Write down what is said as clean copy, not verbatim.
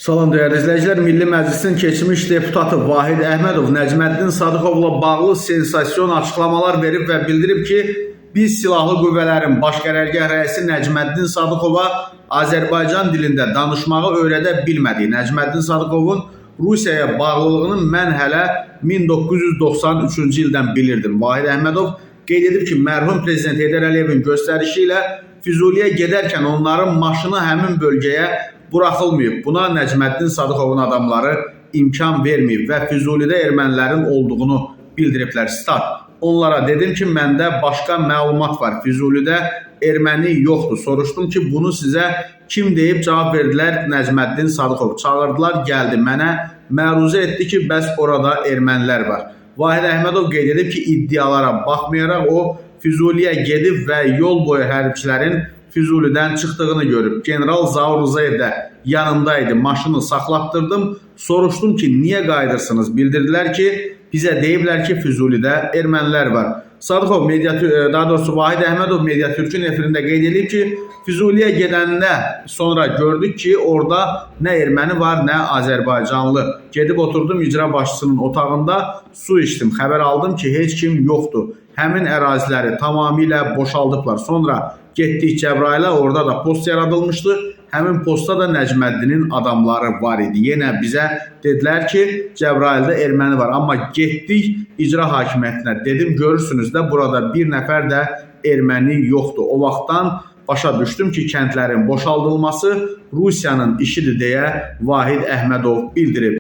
Salam değerli izləyicilər, Milli Məclisin keçmiş deputatı Vahid Əhmədov Nəcməddin Sadıqovla bağlı sensasyon açıqlamalar verib və bildirib ki, biz silahlı qüvvələrin baş qərargah rəisi Nəcməddin Sadıqova Azərbaycan dilində danışmağı öyrədə bilmədik. Nəcməddin Sadıqovun Rusiyaya bağlılığını mən hələ 1993-cü ildən bilirdim. Vahid Əhmədov qeyd edib ki, mərhum prezident Heydər Əliyevin göstərişi ilə Füzuliyə gedərkən onların maşını həmin bölgəyə buraxılmayıb. Buna Nəcməddin Sadıqovun adamları imkan verməyib və Füzulidə ermənilərin olduğunu bildiriblər. Stat. Onlara dedim ki, məndə başqa məlumat var. Füzulidə erməni yoxdur. Soruşdum ki, bunu sizə kim deyib? Cavab verdilər Nəcməddin Sadıqov. Çağırdılar, gəldi. Mənə məruzə etdi ki, bəs orada ermənilər var. Vahid Əhmədov qeyd edib ki, iddialara baxmayaraq o Füzuliyə gedib və yol boyu hərbçilərin Füzulidən çıxdığını görüb. General Zaur Rzayev də yanımdaydı. Maşını saxlatdırdım. Soruşdum ki, niyə qayıdırsınız? Bildirdilər ki, bizə deyiblər ki, Füzulidə ermənilər var. Sadıqov, daha doğrusu Vahid Əhmədov Mediatürkün efirində qeyd edib ki, Füzuliyə gedəndə sonra gördük ki, orada nə erməni var, nə Azərbaycanlı. Gedib oturdum icra başçısının otağında, su içdim. Xəbər aldım ki, heç kim yoxdur. Həmin əraziləri tamamilə boşaldıblar. Sonra getdik Cəbrailə, orada da post yaradılmışdı. Həmin postda da Nəcməddinin adamları var idi. Yenə bizə dedilər ki, Cəbraildə erməni var. Amma getdik icra hakimiyyətinə. Dedim, görürsünüz də burada bir nəfər də erməni yoxdur. O vaxtdan başa düşdüm ki, kəndlərin boşaldılması Rusiyanın işidir deyə Vahid Əhmədov bildirib.